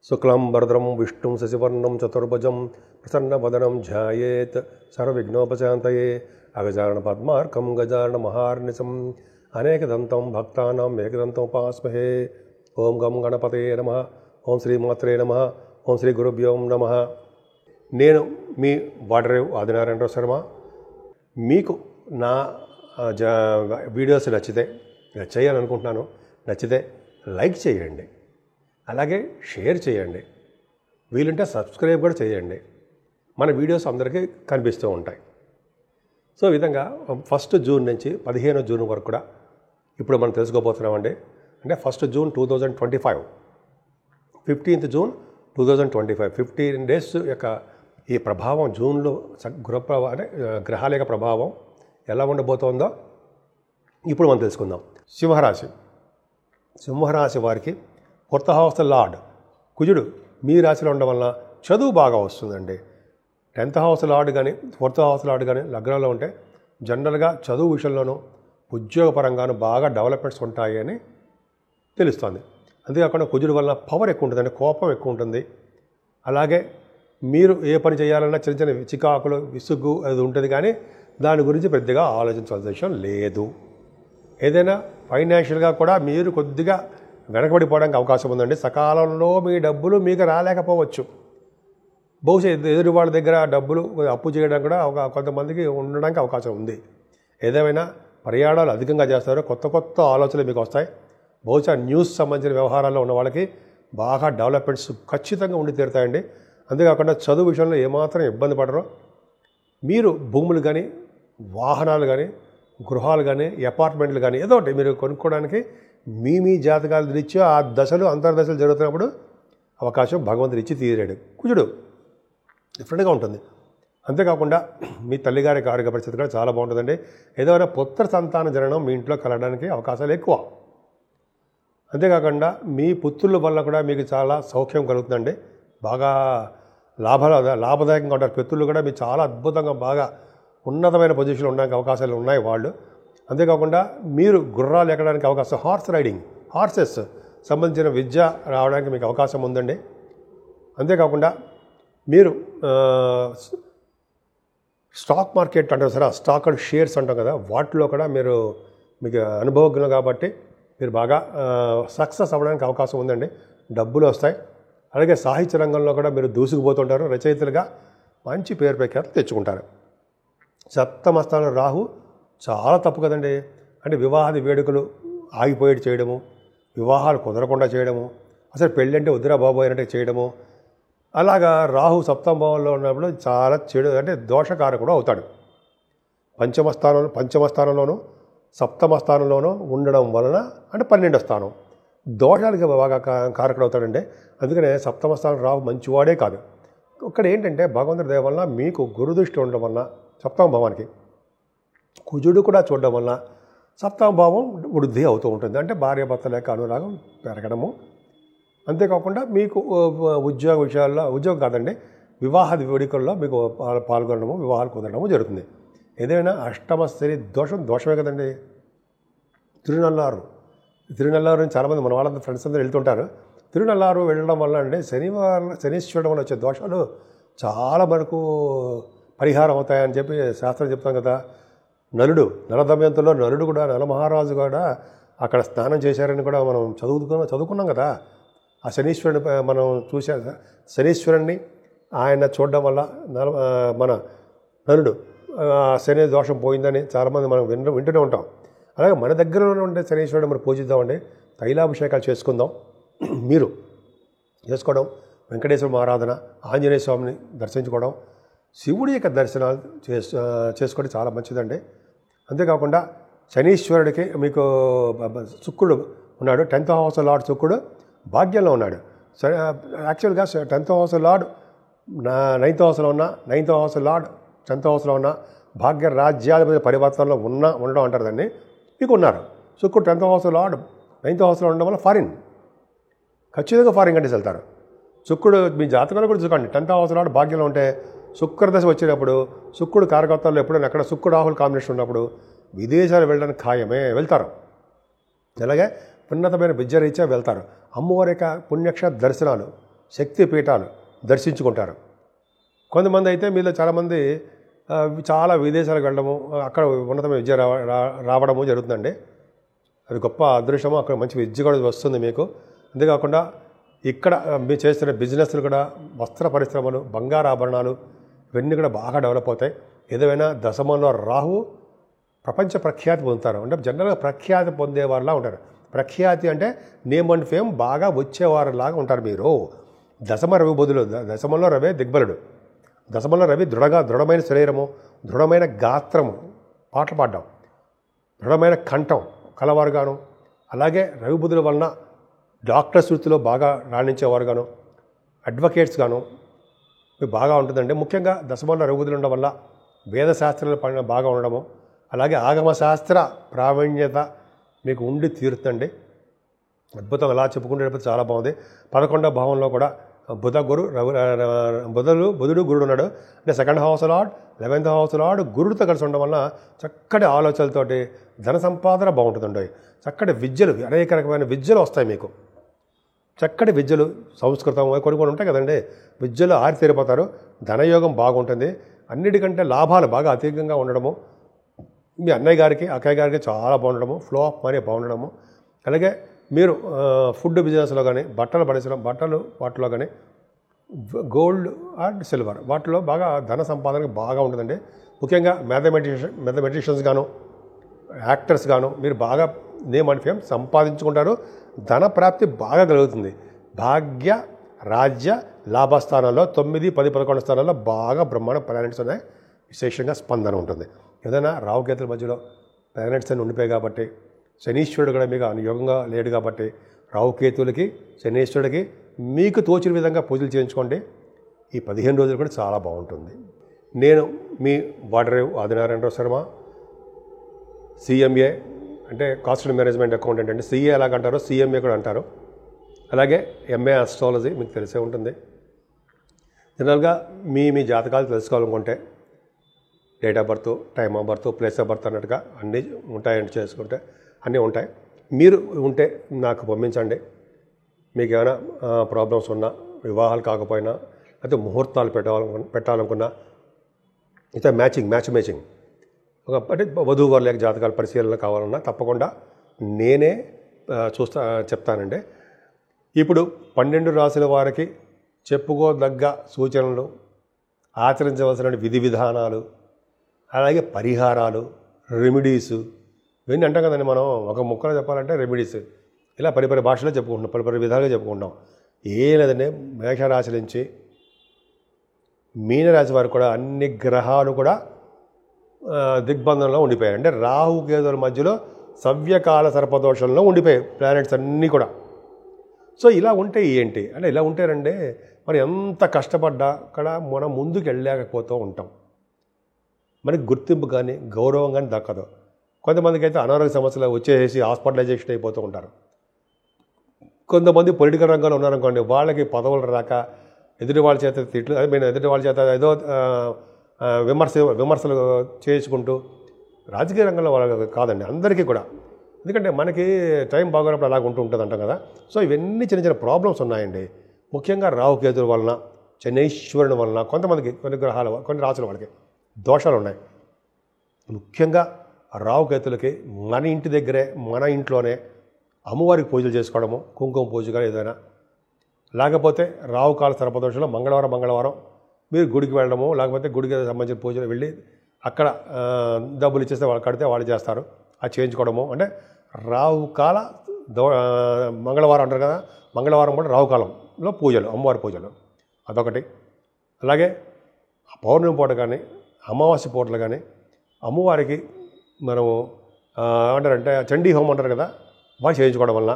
శుక్లం వరదరం విష్ణుం శశివర్ణం చతుర్భుజం ప్రసన్నవదనం ధ్యాయేత్ సర్వవిఘ్నోపశాంతయే అగజానన పద్మార్కం గజానన మహార్నిశం అనేకదంతం భక్తానాం ఏకదంతముపాస్మహే. ఓం గం గణపతయే నమః. ఓం శ్రీమాత్రే నమః. ఓం శ్రీ గురుభ్యో నమః. నేను మీ వాడరేవు ఆదినారాయణరావు శర్మ. మీకు నా వీడియోస్ నచ్చాయనుకుంటున్నాను. నచ్చితే లైక్ చేయండి, అలాగే షేర్ చేయండి, వీలుంటే సబ్స్క్రైబ్ కూడా చేయండి. మన వీడియోస్ అందరికీ కనిపిస్తూ ఉంటాయి. సో ఈ విధంగా 1 జూన్ నుంచి 15 జూన్ వరకు కూడా ఇప్పుడు మనం తెలుసుకోబోతున్నామండి. అంటే 1 జూన్ 2025, 15th జూన్ 2025, 15 డేస్ యొక్క ఈ ప్రభావం జూన్లో అంటే గ్రహాల యొక్క ప్రభావం ఎలా ఉండబోతోందో ఇప్పుడు మనం తెలుసుకుందాం. సింహరాశి వారికి కొత్త హౌస్ లార్డ్ కుజుడు మీ రాశిలో ఉండడం వల్ల చదువు బాగా వస్తుందండి. 10th హౌస్ లార్డ్ కానీ 4th హౌస్ లార్డ్ కానీ లగ్నంలో ఉంటే జనరల్గా చదువు విషయంలోనూ ఉద్యోగపరంగానూ బాగా డెవలప్మెంట్స్ ఉంటాయి అని తెలుస్తుంది. అంతేకాకుండా కుజుడు వల్ల పవర్ ఎక్కువ ఉంటుంది, అంటే కోపం ఎక్కువ ఉంటుంది. అలాగే మీరు ఏ పని చేయాలన్నా చిన్న చిన్న చికాకులు విసుగు అది ఉంటుంది, కానీ దాని గురించి పెద్దగా ఆలోచించాల్సిన విషయం లేదు. ఏదైనా ఫైనాన్షియల్గా కూడా మీరు కొద్దిగా వెనకబడిపోవడానికి అవకాశం ఉందండి. సకాలంలో మీ డబ్బులు మీకు రాలేకపోవచ్చు. బహుశా ఎదురు వాళ్ళ దగ్గర డబ్బులు అప్పు చేయడానికి కూడా కొంతమందికి ఉండడానికి అవకాశం ఉంది. ఏదేమైనా ప్రయాణాలు అధికంగా చేస్తారు, కొత్త కొత్త ఆలోచనలు మీకు వస్తాయి. బహుశా న్యూస్ సంబంధించిన వ్యవహారాల్లో ఉన్న వాళ్ళకి బాగా డెవలప్మెంట్స్ ఖచ్చితంగా ఉండి తీరుతాయండి. అంతేకాకుండా చదువు విషయంలో ఏమాత్రం ఇబ్బంది పడరు. మీరు భూములు కానీ, వాహనాలు కానీ, గృహాలు కానీ, అపార్ట్మెంట్లు కానీ ఏదో ఒకటి మీరు కొనుక్కోవడానికి మీ జాతకాలు రీత్యా ఆ దశలు అంతర్దశలు జరుగుతున్నప్పుడు అవకాశం భగవంతుడు ఇచ్చి తీరాడు. కుజుడు డిఫరెంట్గా ఉంటుంది. అంతేకాకుండా మీ తల్లిగారి ఆరోగ్య పరిస్థితి కూడా చాలా బాగుంటుందండి. ఏదైనా పుత్ర సంతాన జననం మీ ఇంట్లో కలగడానికి అవకాశాలు ఎక్కువ. అంతేకాకుండా మీ పుత్రుల వల్ల కూడా మీకు చాలా సౌఖ్యం కలుగుతుందండి. బాగా లాభదాయకంగా ఉంటారు. పితృలు కూడా మీకు చాలా అద్భుతంగా బాగా ఉన్నతమైన పొజిషన్లో ఉండడానికి అవకాశాలు ఉన్నాయి వాళ్ళు. అంతేకాకుండా మీరు గుర్రాలు ఎక్కడానికి అవకాశం, హార్సెస్ సంబంధించిన విద్య రావడానికి మీకు అవకాశం ఉందండి. అంతేకాకుండా మీరు స్టాక్ మార్కెట్ అంటారు సరే, స్టాక్ అండ్ షేర్స్ అంటాం కదా, వాటిలో కూడా మీకు అనుభవజ్ఞులు కాబట్టి మీరు బాగా సక్సెస్ అవ్వడానికి అవకాశం ఉందండి. డబ్బులు వస్తాయి. అలాగే సాహిత్య రంగంలో కూడా మీరు దూసుకుపోతుంటారు. రచయితలుగా మంచి పేరు ప్రఖ్యాతులు తెచ్చుకుంటారు. 7వ స్థానంలో రాహు చాలా తప్పు కదండి. అంటే వివాహాది వేడుకలు ఆగిపోయేటి చేయడము, వివాహాలు కుదరకుండా చేయడము, అసలు పెళ్ళి అంటే వద్దురా బాబు అయినట్టు చేయడము, అలాగా రాహు 7వ భావంలో ఉన్నప్పుడు చాలా చెడు, అంటే దోషకారకుడు అవుతాడు. పంచమ స్థానంలోనూ 7వ స్థానంలోనూ ఉండడం వలన అంటే 12వ స్థానం దోషాలకి బాగా కారకుడు అవుతాడండి. అందుకనే 7వ స్థానం రాహు మంచివాడే కాదు. ఇక్కడ ఏంటంటే భగవంతుడి దయ వల్ల మీకు గురుదృష్టి ఉండడం వల్ల 7వ భావానికి కుజుడు కూడా చూడడం వల్ల 7వ భావం వృద్ధి అవుతూ ఉంటుంది. అంటే భార్యాభర్తల యొక్క అనురాగం పెరగడము. అంతేకాకుండా మీకు ఉద్యోగ విషయాల్లో, ఉద్యోగం కాదండి, వివాహాది వేడుకల్లో మీకు పాల్గొనడము, వివాహాలు కుదరడము జరుగుతుంది. ఏదైనా అష్టమ శని దోషమే కదండి. తిరునల్లారు చాలామంది మన వాళ్ళంతా ఫ్రెండ్స్ అందరూ వెళ్తుంటారు. తిరునల్లారు వెళ్ళడం వల్ల అంటే శనీశ్వరుడు వల్ల వచ్చే దోషాలు చాలా మనకు పరిహారం అవుతాయని చెప్పి శాస్త్రం చెప్తాం కదా. నలదమయంతుల్లో నలుడు కూడా, నలమహారాజు కూడా అక్కడ స్నానం చేశారని కూడా మనం చదువుకున్నాం కదా. ఆ శనీశ్వరుని మనం శనీశ్వరుణ్ణి ఆయన చూడడం వల్ల మన నలుడు శని దోషం పోయిందని చాలామంది మనం వింటూనే ఉంటాం. అలాగే మన దగ్గరలో ఉండే శనీశ్వరుడు మనం పూజిద్దామండి. తైలాభిషేకాలు చేసుకుందాం. మీరు చేసుకోవడం, వెంకటేశ్వర ఆరాధన, ఆంజనేయ స్వామిని దర్శించుకోవడం, శివుడి యొక్క దర్శనాలు చేసుకోవడం చాలా మంచిదండి. అంతేకాకుండా శనీశ్వరుడికి మీకు శుక్రుడు ఉన్నాడు. 10th హౌస్ లార్డ్ శుక్రుడు భాగ్యంలో ఉన్నాడు. యాక్చువల్గా 10th హౌస్ లార్డ్ 9th హౌస్లో ఉన్న, 9th హౌస్ లార్డ్ 10th హౌస్లో ఉన్న భాగ్య రాజ్యాధిపతి పరివర్తనలో ఉండడం అంటారు దాన్ని. మీకు ఉన్నారు. శుక్రుడు 10th హౌస్ లార్డ్ 9th హౌస్లో ఉండడం వల్ల ఖచ్చితంగా ఫారిన్ కంట్రీస్ వెళ్తారు. శుక్రుడు మీ జాతకంలో కూడా చూసుకోండి. 10th హౌస్ లార్డ్ భాగ్యంలో ఉంటే శుక్రదశ వచ్చినప్పుడు, శుక్రుడు కారకత్వంలో ఎప్పుడైనా ఎక్కడ శుక్రుడు రాహుల్ కాంబినేషన్ ఉన్నప్పుడు విదేశాలు వెళ్ళడానికి ఖాయమే, వెళ్తారు. అలాగే ఉన్నతమైన విద్యారీత్యా వెళ్తారు. అమ్మవారి యొక్క పుణ్యక్ష దర్శనాలు శక్తి పీఠాలు దర్శించుకుంటారు. కొంతమంది అయితే మీలో చాలామంది చాలా విదేశాలకు వెళ్ళడము, అక్కడ ఉన్నతమైన విద్య రావడము జరుగుతుందండి. అది గొప్ప అదృష్టము. అక్కడ మంచి విద్య కూడా వస్తుంది మీకు. అంతేకాకుండా ఇక్కడ మీరు చేస్తున్న బిజినెస్లు కూడా, వస్త్ర పరిశ్రమలు, బంగారు ఆభరణాలు ఇవన్నీ కూడా బాగా డెవలప్ అవుతాయి. ఏదైనా దశమంలో రాహు ప్రపంచ ప్రఖ్యాతి పొందుతారు. అంటే జనరల్గా ప్రఖ్యాతి పొందేవారిలా ఉంటారు. ప్రఖ్యాతి అంటే నేమ్ అండ్ ఫేమ్ బాగా వచ్చేవారిలాగా ఉంటారు మీరు. దశమ రవి బుధులు, దశమంలో రవే దిగ్బలుడు. దశమంలో రవి దృఢమైన శరీరము, దృఢమైన గాత్రము, పాటలు పాడడం, దృఢమైన కంఠం కలవారుగాను, అలాగే రవి బుధుల వలన డాక్టర్స్ వృత్తిలో బాగా రాణించేవారు గాను, అడ్వకేట్స్ గాను మీకు బాగా ఉంటుందండి. ముఖ్యంగా దశమంలో రవి బుధులు ఉండడం వల్ల వేదశాస్త్రాల పైన బాగా ఉండడము, అలాగే ఆగమశాస్త్ర ప్రావీణ్యత మీకు ఉండి తీరుతుందండి. అద్భుతం. అలా చెప్పుకుంటే చాలా బాగుంది. 11వ భావంలో కూడా బుధుడు గురుడు ఉన్నాడు. అంటే 2nd house lord, 11th house lord గురుడితో కలిసి ఉండడం వల్ల చక్కటి ఆలోచనలతోటి ధన సంపాదన బాగుంటుందండి. చక్కటి విద్యలు, అనేక రకమైన విద్యలు వస్తాయి మీకు. చక్కటి విద్యలు, సంస్కృతం కొన్ని ఉంటాయి కదండి. విద్యలు ఆరితేరిపోతారు. ధనయోగం బాగుంటుంది. అన్నిటికంటే లాభాలు బాగా అధికంగా ఉండడము, మీ అన్నయ్య గారికి అక్కయ్య గారికి చాలా బాగుండడము, ఫ్లో ఆఫ్ మనీ బాగుండడము, అలాగే మీరు ఫుడ్ బిజినెస్లో కానీ, వాటిలో కానీ, గోల్డ్ అండ్ సిల్వర్ వాటిలో బాగా ధన సంపాదనకి బాగా ఉంటుందండి. ముఖ్యంగా మ్యాథమెటిషియన్స్ గాను, యాక్టర్స్ గాను మీరు బాగా నేమ్ అండ్ ఫేమ్ సంపాదించుకుంటారు. ధన ప్రాప్తి బాగా కలుగుతుంది. భాగ్య, రాజ్య, లాభస్థానాల్లో 9, 10, 11 స్థానాల్లో బాగా బ్రహ్మాండ ప్లానెట్స్ ఉన్నాయి. విశేషంగా స్పందన ఉంటుంది. ఏదైనా రావుకేతుల మధ్యలో ప్లానెట్స్ అని ఉండిపోయాయి కాబట్టి, శనీశ్వరుడు కూడా మీకు అనుయోగంగా లేడు కాబట్టి, రావుకేతులకి, శనీశ్వరుడికి మీకు తోచిన విధంగా పూజలు చేయించుకోండి. ఈ 15 రోజులు కూడా చాలా బాగుంటుంది. నేను మీ వాడరేవు ఆదినారాయణరావు శర్మ, CMA అంటే కాస్ట్ మేనేజ్మెంట్ అకౌంటెంట్ అండి. CA ఎలాగంటారో CMA కూడా అంటారు. అలాగే MA ఆస్ట్రాలజీ మీకు తెలిసే ఉంటుంది. జనరల్గా మీ జాతకాలు తెలుసుకోవాలనుకుంటే date of birth, time of birth, place of birth అన్నట్టుగా అన్నీ ఉంటాయండి. చేసుకుంటే అన్నీ ఉంటాయి. మీరు ఉంటే నాకు పంపించండి. మీకు ఏమైనా ప్రాబ్లమ్స్ ఉన్నా, వివాహాలు కాకపోయినా, అయితే ముహూర్తాలు పెట్టాలనుకున్నా, అయితే మ్యాచింగ్ అంటే వధూవరుల జాతకాల పరిశీలన కావాలన్నా తప్పకుండా నేనే చెప్తానండి. ఇప్పుడు 12 రాశుల వారికి చెప్పుకోదగ్గ సూచనలు, ఆచరించవలసిన విధి విధానాలు, అలాగే పరిహారాలు, రెమెడీస్ ఇవన్నీ అంటాం కదండి. మనం ఒక ముక్కలో చెప్పాలంటే రెమెడీస్ ఇలా పరిపరి భాషలో చెప్పుకుంటున్నాం, పరిపరి విధాలుగా చెప్పుకుంటాం. ఏం లేదండి, మేషరాశి నుంచి మీనరాశి వారు కూడా అన్ని గ్రహాలు కూడా దిగ్బంధంలో ఉండిపోయాయి. అంటే రాహు కేతుల మధ్యలో సవ్యకాల సర్పదోషంలో ఉండిపోయాయి ప్లానెట్స్ అన్నీ కూడా. సో ఇలా ఉంటే ఏంటి అంటే, ఇలా ఉంటేనంటే మరి ఎంత కష్టపడ్డా కూడా మనం ముందుకు వెళ్ళలేకపోతూ ఉంటాం. మనకి గుర్తింపు కానీ గౌరవం కానీ దక్కదు. కొంతమందికి అయితే అనారోగ్య సమస్యలు వచ్చేసి హాస్పిటలైజేషన్ అయిపోతూ ఉంటారు. కొంతమంది పొలిటికల్ రంగంలో ఉన్నారనుకోండి, వాళ్ళకి పదవులు రాక ఎదుటి వాళ్ళ చేత తిట్లు, ఎదుటి వాళ్ళ చేత ఏదో విమర్శలు చేసుకుంటూ, రాజకీయ రంగంలో వాళ్ళకి కాదండి, అందరికీ కూడా. ఎందుకంటే మనకి టైం బాగున్నప్పుడు అలాగ ఉంటుంది అంటాం కదా. సో ఇవన్నీ చిన్న చిన్న ప్రాబ్లమ్స్ ఉన్నాయండి. ముఖ్యంగా రాహుకేతుల వలన, శనీశ్వరుని వలన కొంతమందికి, కొన్ని రాసుల వాళ్ళకి దోషాలు ఉన్నాయి. ముఖ్యంగా రాహుకేతులకి మన ఇంటి దగ్గరే, మన ఇంట్లోనే అమ్మవారికి పూజలు చేసుకోవడము, కుంకుమ పూజ కానీ ఏదైనా, లేకపోతే రాహుకాల సర్పదోషంలో మంగళవారం మీరు గుడికి వెళ్ళడము, లేకపోతే గుడికి సంబంధించిన పూజలు వెళ్ళి అక్కడ డబ్బులు ఇచ్చేస్తే వాళ్ళు కడితే వాళ్ళు చేస్తారు, అది చేయించుకోవడము. అంటే రాహుకాల మంగళవారం అంటారు కదా, మంగళవారం కూడా రాహుకాలంలో పూజలు, అమ్మవారి పూజలు అదొకటి. అలాగే పౌర్ణమి పూట కానీ, అమావాస్య పూటలు కానీ అమ్మవారికి మనము ఏమంటారంటే చండీ హోమం అంటారు కదా, బాగా చేయించుకోవడం వలన,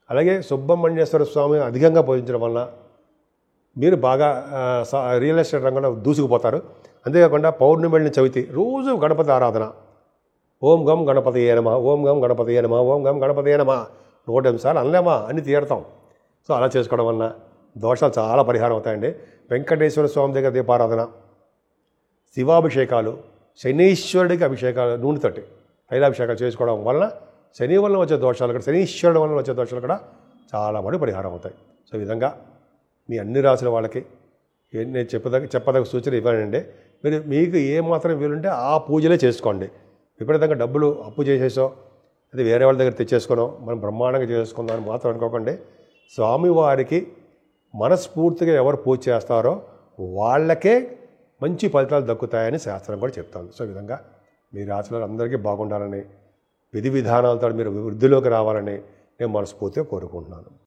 అలాగే సుబ్రహ్మణ్యేశ్వర స్వామి అధికంగా పూజించడం వలన మీరు బాగా రియల్ ఎస్టేట్ రంగంలో దూసుకుపోతారు. అంతేకాకుండా పౌర్ణమి వెళ్ళిన చవితి రోజు గణపతి ఆరాధన, ఓం గం గణపతయే నమః, ఓం గం గణపతయే నమః, ఓం గం గణపతయే నమః 108 సార్లు అనలేమా, అన్ని తీరుతాం. సో అలా చేసుకోవడం వలన దోషాలు చాలా పరిహారం అవుతాయండి. వెంకటేశ్వర స్వామి దగ్గర దీపారాధన, శివాభిషేకాలు, శనీశ్వరుడికి అభిషేకాలు, నూనెతోటి తైలాభిషేకాలు చేసుకోవడం వలన శని వలన వచ్చే దోషాలు కూడా, శనీశ్వరుడు వలన వచ్చే దోషాలు కూడా చాలా మటుకు పరిహారం అవుతాయి. సో ఈ విధంగా మీ అన్ని రాసుల వాళ్ళకి నేను చెప్పదగ్గ సూచన ఇవ్వాలంటే మీకు ఏ మాత్రం వీలుంటే ఆ పూజలే చేసుకోండి. విపరీతంగా డబ్బులు అప్పు చేసేసో అది వేరే వాళ్ళ దగ్గర తెచ్చేసుకోనో మనం బ్రహ్మాండంగా చేసుకుందాం అని మాత్రం అనుకోకండి. స్వామివారికి మనస్ఫూర్తిగా ఎవరు పూజ చేస్తారో వాళ్ళకే మంచి ఫలితాలు దక్కుతాయని శాస్త్రం కూడా చెప్తాను. సో ఈ విధంగా మీ రాశులు అందరికీ బాగుండాలని, విధి విధానాలతో మీరు వృద్ధిలోకి రావాలని నేను మనస్ఫూర్తిగా కోరుకుంటున్నాను.